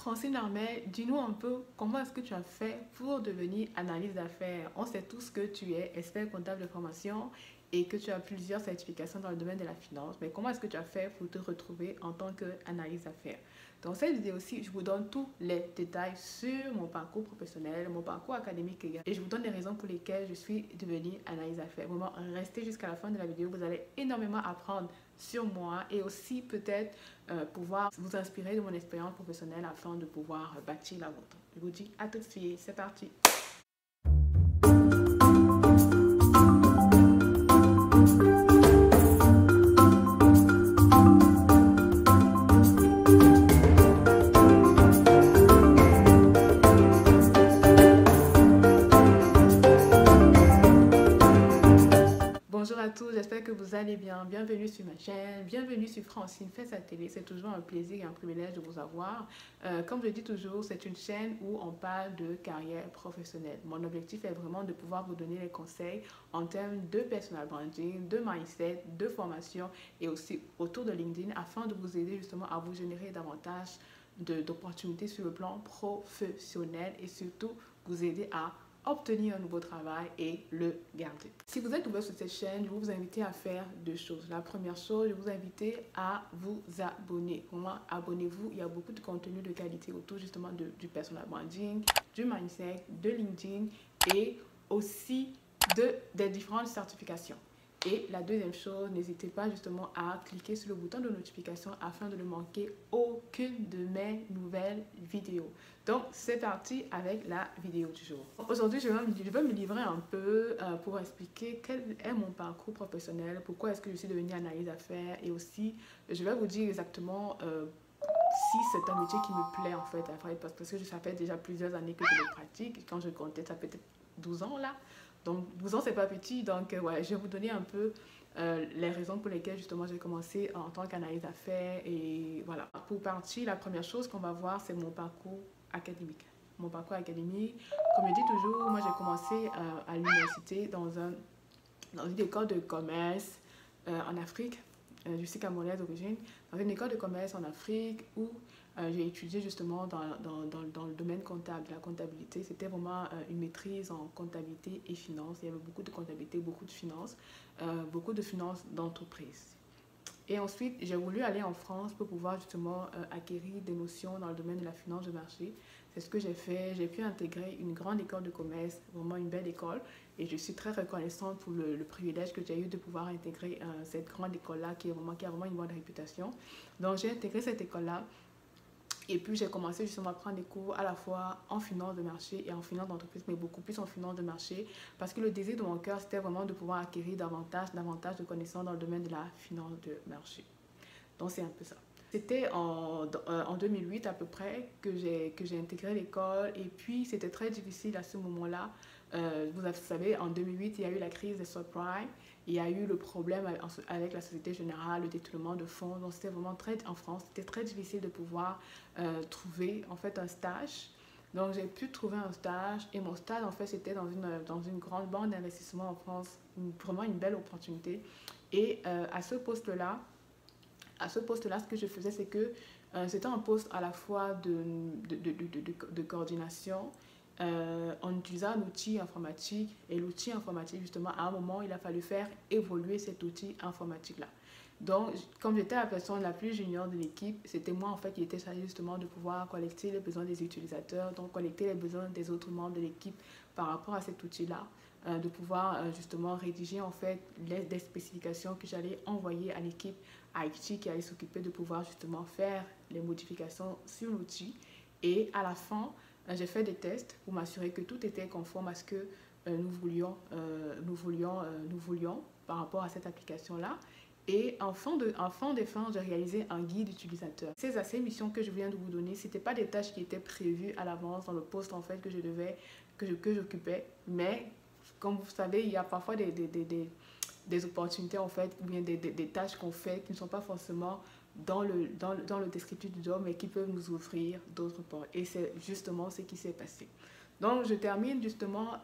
Francine Armel, dis-nous un peu comment est-ce que tu as fait pour devenir analyste d'affaires. On sait tous que tu es expert comptable de formation et que tu as plusieurs certifications dans le domaine de la finance. Mais comment est-ce que tu as fait pour te retrouver en tant qu'analyste d'affaires? Dans cette vidéo-ci, je vous donne tous les détails sur mon parcours professionnel, mon parcours académique également. Et je vous donne les raisons pour lesquelles je suis devenue analyste d'affaires. Vraiment, restez jusqu'à la fin de la vidéo. Vous allez énormément apprendre sur moi et aussi peut-être pouvoir vous inspirer de mon expérience professionnelle afin de pouvoir bâtir la vôtre. Je vous dis à tout de suite, c'est parti. Bonjour à tous, j'espère que vous allez bien. Bienvenue sur ma chaîne, bienvenue sur Francine fait sa télé. C'est toujours un plaisir et un privilège de vous avoir. Comme je dis toujours, c'est une chaîne où on parle de carrière professionnelle. Mon objectif est vraiment de pouvoir vous donner les conseils en termes de personal branding, de mindset, de formation et aussi autour de LinkedIn afin de vous aider justement à vous générer davantage d'opportunités sur le plan professionnel et surtout vous aider à obtenir un nouveau travail et le garder. Si vous êtes nouveau sur cette chaîne, je vais vous inviter à faire deux choses. La première chose, je vais vous inviter à vous abonner. Vraiment, abonnez-vous. Il y a beaucoup de contenu de qualité autour justement du personal branding, du mindset, de LinkedIn et aussi des différentes certifications. Et la deuxième chose, n'hésitez pas justement à cliquer sur le bouton de notification afin de ne manquer aucune de mes nouvelles vidéos. Donc, c'est parti avec la vidéo du jour. Aujourd'hui, je vais me livrer un peu pour expliquer quel est mon parcours professionnel, pourquoi est-ce que je suis devenue analyste d'affaires et aussi, je vais vous dire exactement si c'est un métier qui me plaît en fait à faire parce que ça fait déjà plusieurs années que je le pratique. Quand je comptais, ça fait peut-être 12 ans là. Donc 12 ans, c'est pas petit. Donc ouais, je vais vous donner un peu les raisons pour lesquelles justement j'ai commencé en tant qu'analyste d'affaires. Et voilà. Pour partir, la première chose qu'on va voir, c'est mon parcours académique. Mon parcours académique, comme je dis toujours, moi j'ai commencé à l'université dans une école de commerce en Afrique. Je suis camerounaise d'origine, dans une école de commerce en Afrique où j'ai étudié justement dans le domaine comptable, la comptabilité. C'était vraiment une maîtrise en comptabilité et finance. Il y avait beaucoup de comptabilité, beaucoup de finances d'entreprise. Et ensuite, j'ai voulu aller en France pour pouvoir justement acquérir des notions dans le domaine de la finance de marché. C'est ce que j'ai fait. J'ai pu intégrer une grande école de commerce, vraiment une belle école. Et je suis très reconnaissante pour le privilège que j'ai eu de pouvoir intégrer cette grande école-là qui a vraiment une bonne réputation. Donc, j'ai intégré cette école-là. Et puis, j'ai commencé justement à prendre des cours à la fois en finance de marché et en finance d'entreprise, mais beaucoup plus en finance de marché, parce que le désir de mon cœur, c'était vraiment de pouvoir acquérir davantage de connaissances dans le domaine de la finance de marché. Donc, c'est un peu ça. C'était en 2008 à peu près que j'ai intégré l'école et puis c'était très difficile à ce moment-là. Vous savez, en 2008, il y a eu la crise des subprimes, il y a eu le problème avec la Société Générale, le détournement de fonds. Donc c'était vraiment en France, c'était très difficile de pouvoir trouver en fait un stage. Donc j'ai pu trouver un stage et mon stage en fait c'était dans une grande banque d'investissement en France, vraiment une belle opportunité. Et à ce poste-là, ce que je faisais, c'est que c'était un poste à la fois de coordination. On utilisait un outil informatique et l'outil informatique, justement, à un moment, il a fallu faire évoluer cet outil informatique-là. Donc, comme j'étais la personne la plus junior de l'équipe, c'était moi, en fait, qui était chargée justement de pouvoir collecter les besoins des utilisateurs, donc collecter les besoins des autres membres de l'équipe par rapport à cet outil-là, de pouvoir justement rédiger, en fait, des spécifications que j'allais envoyer à l'équipe IT qui allait s'occuper de pouvoir justement faire les modifications sur l'outil. Et à la fin, j'ai fait des tests pour m'assurer que tout était conforme à ce que nous voulions par rapport à cette application-là. Et en fin de fin, j'ai réalisé un guide utilisateur. Ces missions que je viens de vous donner, ce n'étaient pas des tâches qui étaient prévues à l'avance dans le poste en fait que j'occupais. Mais comme vous savez, il y a parfois des opportunités en fait, ou bien des tâches qu'on fait qui ne sont pas forcément dans le descriptif du job, mais qui peuvent nous ouvrir d'autres portes. Et c'est justement ce qui s'est passé. Donc, je termine justement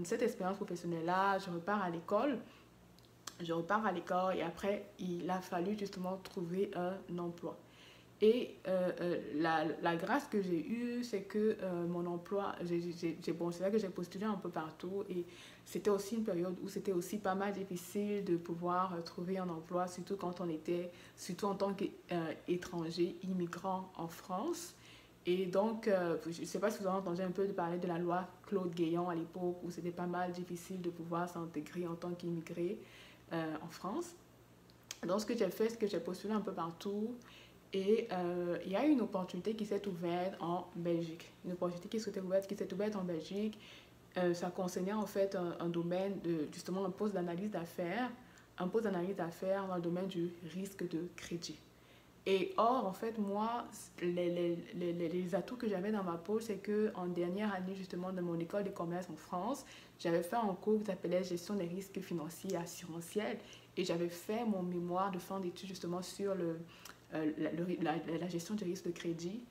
cette expérience professionnelle-là, je repars à l'école et après, il a fallu justement trouver un emploi. Et la grâce que j'ai eue, c'est que mon emploi, bon, c'est vrai que j'ai postulé un peu partout et c'était aussi une période où c'était aussi pas mal difficile de pouvoir trouver un emploi, surtout en tant qu'étranger, immigrant en France. Et donc, je ne sais pas si vous avez entendu un peu parler de la loi Claude Guéant à l'époque où c'était pas mal difficile de pouvoir s'intégrer en tant qu'immigré en France. Donc, ce que j'ai fait, c'est que j'ai postulé un peu partout. Et il y a une opportunité qui s'est ouverte en Belgique. Une opportunité qui s'est ouverte en Belgique. Ça concernait en fait un domaine justement un poste d'analyse d'affaires. Un poste d'analyse d'affaires dans le domaine du risque de crédit. Et or, en fait, moi, les atouts que j'avais dans ma poche, c'est qu'en dernière année, justement, de mon école de commerce en France, j'avais fait un cours qui s'appelait Gestion des risques financiers et assurantiels. Et j'avais fait mon mémoire de fin d'études, justement, sur la gestion des risques de crédit,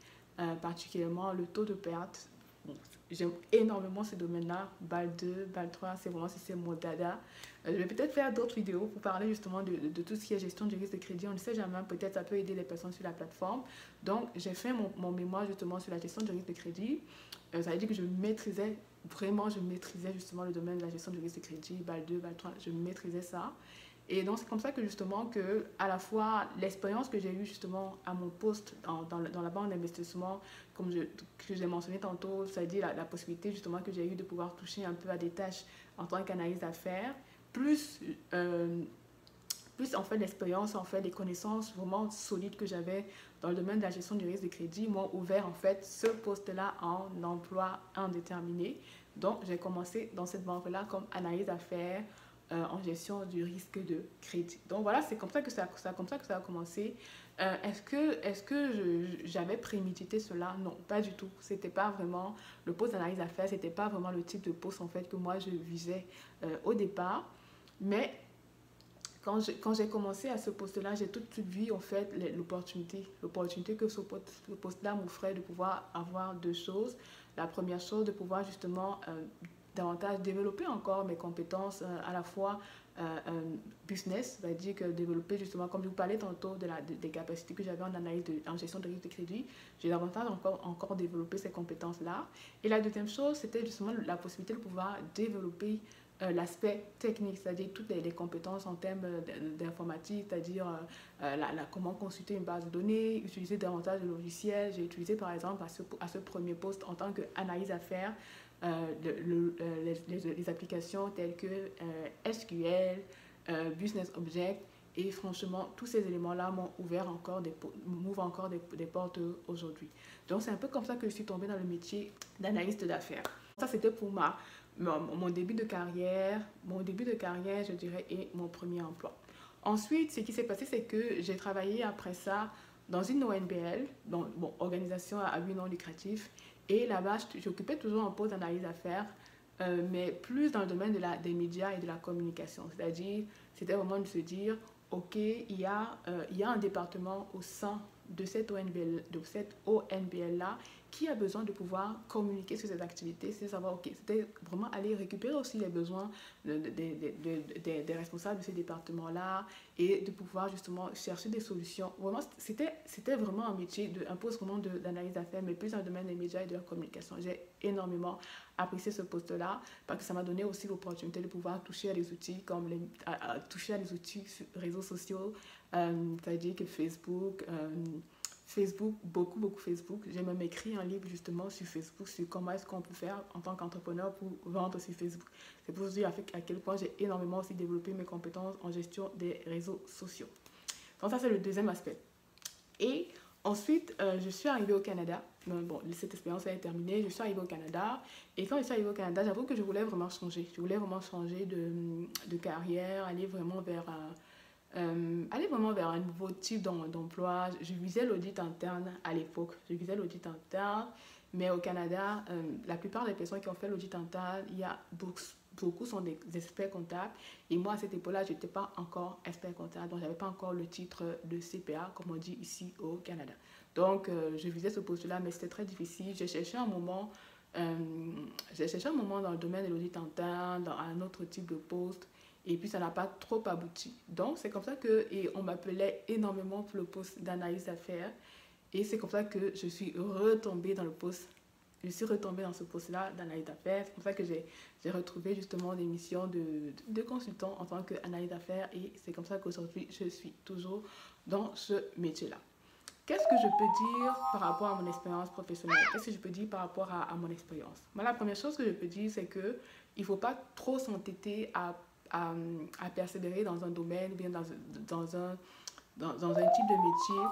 particulièrement le taux de perte. Bon, j'aime énormément ce domaine-là, BAL 2, BAL 3, c'est mon dada. Je vais peut-être faire d'autres vidéos pour parler justement de tout ce qui est gestion du risque de crédit. On ne sait jamais, peut-être ça peut aider les personnes sur la plateforme. Donc, j'ai fait mon mémoire justement sur la gestion du risque de crédit. Ça veut dire que je maîtrisais justement le domaine de la gestion du risque de crédit, BAL 2, BAL 3, je maîtrisais ça. Et donc, c'est comme ça que justement, que, à la fois, l'expérience que j'ai eue justement à mon poste dans la banque d'investissement, que j'ai mentionné tantôt, c'est-à-dire la possibilité justement que j'ai eue de pouvoir toucher un peu à des tâches en tant qu'analyse d'affaires, plus, plus en fait l'expérience, en fait les connaissances vraiment solides que j'avais dans le domaine de la gestion du risque de crédit m'ont ouvert en fait ce poste-là en emploi indéterminé. Donc, j'ai commencé dans cette banque-là comme analyse d'affaires, en gestion du risque de crédit. Donc voilà, c'est comme ça que ça a commencé. Est-ce que j'avais prémédité cela? Non, pas du tout. C'était pas vraiment le poste d'analyse d'affaires, c'était pas vraiment le type de poste en fait que moi je visais au départ. Mais quand j'ai commencé à ce poste-là, j'ai tout de suite vu en fait l'opportunité que ce poste-là m'offrait de pouvoir avoir deux choses. La première chose, de pouvoir justement davantage développer encore mes compétences à la fois business, c'est-à-dire que développer justement, comme je vous parlais tantôt des capacités que j'avais en gestion de risque de crédit, j'ai davantage encore développé ces compétences-là. Et la deuxième chose, c'était justement la possibilité de pouvoir développer l'aspect technique, c'est-à-dire toutes les compétences en termes d'informatique, c'est-à-dire comment consulter une base de données, utiliser davantage de logiciels. J'ai utilisé par exemple à ce premier poste en tant qu'analyse à faire les applications telles que SQL, Business Object, et franchement, tous ces éléments-là m'ouvrent encore des portes aujourd'hui. Donc, c'est un peu comme ça que je suis tombée dans le métier d'analyste d'affaires. Ça, c'était pour mon début de carrière, je dirais, et mon premier emploi. Ensuite, ce qui s'est passé, c'est que j'ai travaillé après ça dans une ONBL, organisation à but non lucratif, et là-bas, j'occupais toujours un poste d'analyse d'affaires, mais plus dans le domaine des médias et de la communication. C'est-à-dire, c'était vraiment de se dire, OK, il y a un département au sein de cette ONBL-là qui a besoin de pouvoir communiquer sur ses activités, c'est savoir, OK, c'était vraiment aller récupérer aussi les besoins des responsables de ces départements-là et de pouvoir justement chercher des solutions. Vraiment, c'était vraiment un métier, un poste vraiment d'analyse d'affaires, mais plus dans le domaine des médias et de la communication. J'ai énormément apprécié ce poste-là parce que ça m'a donné aussi l'opportunité de pouvoir toucher à des outils toucher à des outils réseaux sociaux, c'est-à-dire que Facebook, beaucoup Facebook. J'ai même écrit un livre justement sur Facebook, sur comment est-ce qu'on peut faire en tant qu'entrepreneur pour vendre sur Facebook. C'est pour vous dire à quel point j'ai énormément aussi développé mes compétences en gestion des réseaux sociaux. Donc ça, c'est le deuxième aspect. Et ensuite, je suis arrivée au Canada. Bon, cette expérience est terminée. Je suis arrivée au Canada. Et quand je suis arrivée au Canada, j'avoue que je voulais vraiment changer. Je voulais vraiment changer de carrière, aller vraiment vers un nouveau type d'emploi. Je visais l'audit interne à l'époque. Je visais l'audit interne. Mais au Canada, la plupart des personnes qui ont fait l'audit interne, il y a beaucoup sont des experts comptables. Et moi, à cette époque-là, je n'étais pas encore expert comptable. Donc, je n'avais pas encore le titre de CPA, comme on dit ici au Canada. Donc, je visais ce poste-là, mais c'était très difficile. J'ai cherché un moment dans le domaine de l'audit interne, dans un autre type de poste. Et puis, ça n'a pas trop abouti. Donc, c'est comme ça qu'on m'appelait énormément pour le poste d'analyse d'affaires. Et c'est comme ça que je suis retombée dans le poste. Je suis retombée dans ce poste-là d'analyse d'affaires. C'est comme ça que j'ai retrouvé justement des missions de consultant en tant qu'analyse d'affaires. Et c'est comme ça qu'aujourd'hui, je suis toujours dans ce métier-là. Qu'est-ce que je peux dire par rapport à mon expérience professionnelle? Qu'est-ce que je peux dire par rapport à mon expérience? Moi, la première chose que je peux dire, c'est qu'il ne faut pas trop s'entêter à persévérer dans un domaine ou bien dans un type de métier.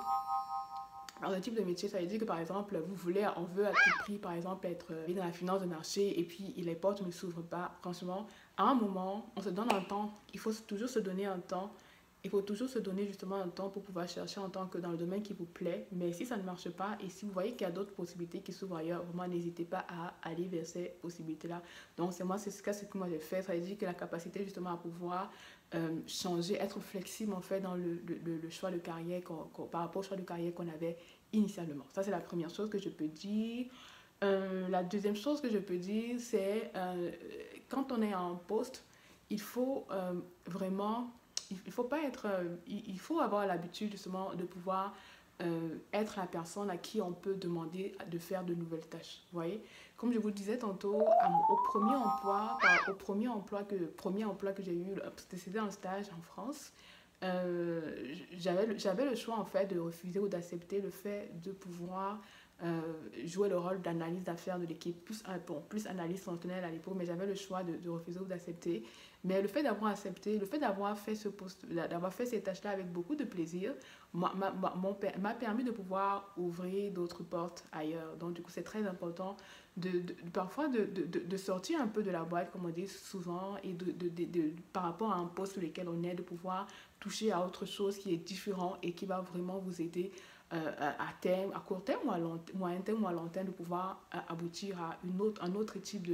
Dans un type de métier, ça veut dire que par exemple, on veut à tout prix, par exemple, être dans la finance de marché et puis les portes ne s'ouvrent pas. Franchement, à un moment, on se donne un temps, il faut toujours se donner un temps. Il faut toujours se donner justement un temps pour pouvoir chercher en tant que dans le domaine qui vous plaît. Mais si ça ne marche pas et si vous voyez qu'il y a d'autres possibilités qui s'ouvrent ailleurs, vraiment n'hésitez pas à aller vers ces possibilités-là. Donc c'est ce que moi j'ai fait. Ça veut dire que la capacité justement à pouvoir changer, être flexible en fait dans le choix de carrière par rapport au choix de carrière qu'on avait initialement. Ça c'est la première chose que je peux dire. La deuxième chose que je peux dire, c'est quand on est en poste, il faut vraiment il faut pas être, il faut avoir l'habitude justement de pouvoir être la personne à qui on peut demander de faire de nouvelles tâches. Vous voyez, comme je vous le disais tantôt, au premier emploi que j'ai eu, c'était un stage en France. J'avais le choix en fait de refuser ou d'accepter le fait de pouvoir jouer le rôle d'analyse d'affaires de l'équipe, plus analyse fonctionnelle à l'époque, mais j'avais le choix de refuser ou d'accepter. Mais le fait d'avoir accepté, le fait d'avoir fait d'avoir fait ces tâches-là avec beaucoup de plaisir, m'a permis de pouvoir ouvrir d'autres portes ailleurs. Donc du coup, c'est très important parfois de sortir un peu de la boîte, comme on dit souvent, et par rapport à un poste sur lequel on est, de pouvoir toucher à autre chose qui est différent et qui va vraiment vous aider à terme, à court terme ou à moyen terme ou à long terme, de pouvoir aboutir à un autre type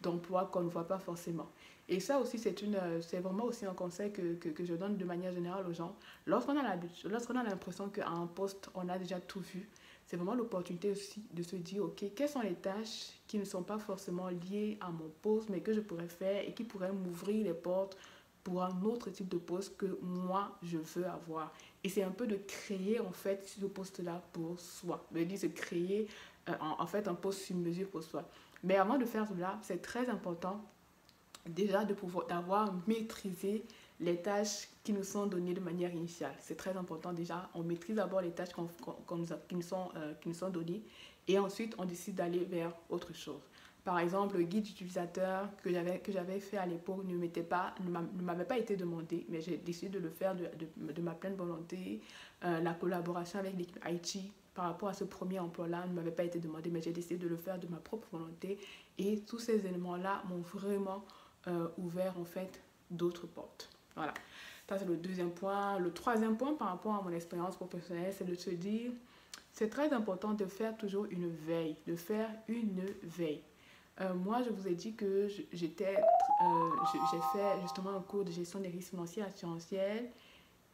d'emploi qu'on ne voit pas forcément. Et ça aussi, c'est vraiment aussi un conseil que je donne de manière générale aux gens. Lorsqu'on a l'impression qu'à un poste, on a déjà tout vu, c'est vraiment l'opportunité aussi de se dire, ok, quelles sont les tâches qui ne sont pas forcément liées à mon poste, mais que je pourrais faire et qui pourraient m'ouvrir les portes pour un autre type de poste que moi, je veux avoir. Et c'est un peu de créer, en fait, ce poste-là pour soi. Je dis, c'est créer, en fait, un poste sur mesure pour soi. Mais avant de faire cela, c'est très important déjà d'avoir maîtrisé les tâches qui nous sont données de manière initiale. C'est très important déjà. On maîtrise d'abord les tâches qui nous sont données et ensuite on décide d'aller vers autre chose. Par exemple, le guide utilisateur que j'avais fait à l'époque ne m'avait pas été demandé, mais j'ai décidé de le faire de ma pleine volonté. La collaboration avec l'équipe IT par rapport à ce premier emploi-là ne m'avait pas été demandé, mais j'ai décidé de le faire de ma propre volonté. Et tous ces éléments-là m'ont vraiment ouvert en fait d'autres portes. Voilà, ça c'est le deuxième point. Le troisième point par rapport à mon expérience professionnelle, c'est de se dire, c'est très important de faire toujours une veille, de faire une veille. Moi, je vous ai dit que j'ai fait justement un cours de gestion des risques financiers assurantiels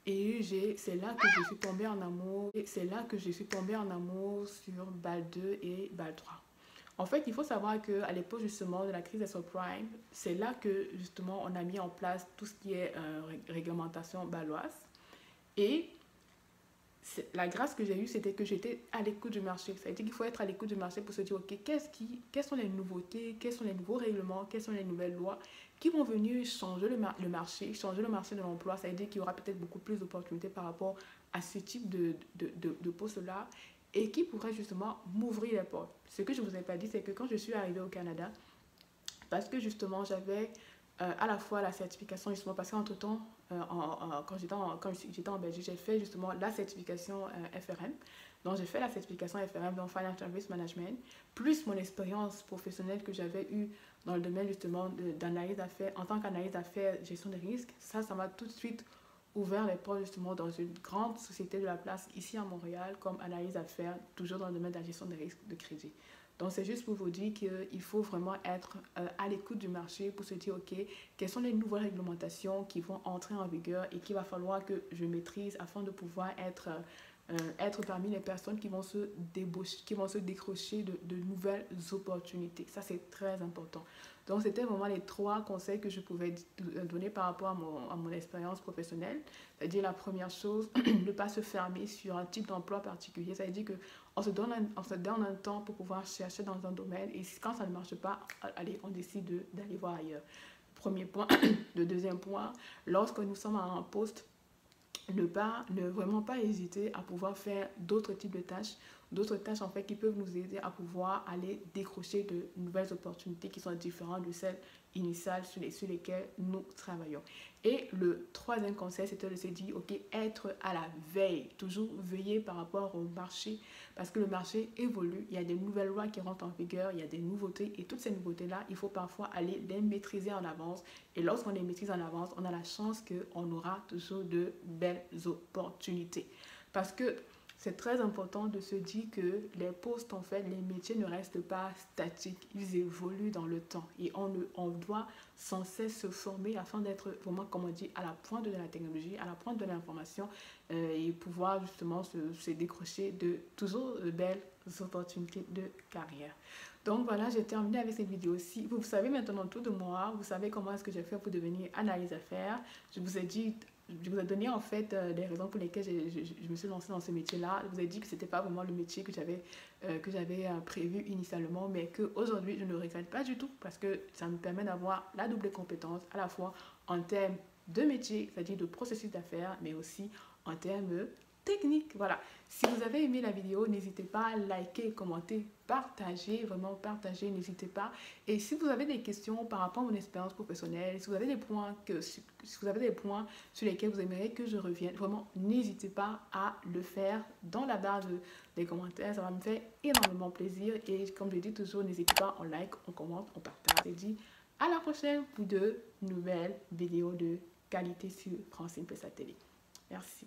et c'est là que je suis tombée en amour. Et c'est là que je suis tombée en amour sur BAL2 et BAL3. En fait, il faut savoir qu'à l'époque justement de la crise des subprimes, c'est là que justement on a mis en place tout ce qui est réglementation baloise. Et la grâce que j'ai eue, c'était que j'étais à l'écoute du marché. Ça veut dire qu'il faut être à l'écoute du marché pour se dire, ok, quelles sont les nouveautés, quels sont les nouveaux règlements, quelles sont les nouvelles lois qui vont venir changer le marché de l'emploi. Ça veut dire qu'il y aura peut-être beaucoup plus d'opportunités par rapport à ce type de poste-là et qui pourrait justement m'ouvrir les portes. Ce que je ne vous ai pas dit, c'est que quand je suis arrivée au Canada, parce que justement j'avais à la fois la certification, justement parce qu'entre-temps, quand j'étais en Belgique, j'ai fait justement la certification FRM. Donc j'ai fait la certification FRM dans Financial Risk Management, plus mon expérience professionnelle que j'avais eue dans le domaine justement d'analyse d'affaires, en tant qu'analyse d'affaires, gestion des risques. Ça m'a tout de suite ouvert les portes justement dans une grande société de la place ici à Montréal comme analyse d'affaires, toujours dans le domaine de la gestion des risques de crédit. Donc c'est juste pour vous dire qu'il faut vraiment être à l'écoute du marché pour se dire, ok, quelles sont les nouvelles réglementations qui vont entrer en vigueur et qu'il va falloir que je maîtrise afin de pouvoir être être parmi les personnes qui vont se débaucher, qui vont se décrocher de nouvelles opportunités. Ça, c'est très important. Donc, c'était vraiment les 3 conseils que je pouvais donner par rapport à mon expérience professionnelle. C'est-à-dire, la première chose, ne pas se fermer sur un type d'emploi particulier. Ça veut dire qu'on se donne un temps pour pouvoir chercher dans un domaine et quand ça ne marche pas, allez, on décide d'aller voir ailleurs. Premier point. Le deuxième point, lorsque nous sommes à un poste, ne vraiment pas hésiter à pouvoir faire d'autres types de tâches, en fait qui peuvent nous aider à pouvoir aller décrocher de nouvelles opportunités qui sont différentes de celles initiales sur lesquelles nous travaillons. Et le troisième conseil, c'était de se dire, ok, être à la veille, toujours veiller par rapport au marché, parce que le marché évolue, il y a des nouvelles lois qui rentrent en vigueur, il y a des nouveautés, et toutes ces nouveautés-là, il faut parfois aller les maîtriser en avance. Et lorsqu'on les maîtrise en avance, on a la chance qu'on aura toujours de belles opportunités. Parce que c'est très important de se dire que les postes, en fait, les métiers ne restent pas statiques, ils évoluent dans le temps et on doit sans cesse se former afin d'être vraiment, comme on dit, à la pointe de la technologie, à la pointe de l'information et pouvoir justement se décrocher de toujours de belles opportunités de carrière. Donc voilà, j'ai terminé avec cette vidéo-ci. Vous savez maintenant tout de moi, vous savez comment est-ce que j'ai fait pour devenir analyse affaires. Je vous ai donné en fait les raisons pour lesquelles je me suis lancée dans ce métier-là. Je vous ai dit que ce n'était pas vraiment le métier que j'avais prévu initialement, mais qu'aujourd'hui, je ne regrette pas du tout parce que ça me permet d'avoir la double compétence à la fois en termes de métier, c'est-à-dire de processus d'affaires, mais aussi en termes techniques. Voilà. Si vous avez aimé la vidéo, n'hésitez pas à liker, commenter, partager, vraiment partager, n'hésitez pas. Et si vous avez des questions par rapport à mon expérience professionnelle, si vous avez des points sur lesquels vous aimeriez que je revienne, vraiment n'hésitez pas à le faire dans la barre des commentaires, ça va me faire énormément plaisir. Et comme je dis toujours, n'hésitez pas, on like, on commente, on partage. Et dit à la prochaine pour de nouvelles vidéos de qualité sur Francine Pessateli. Merci.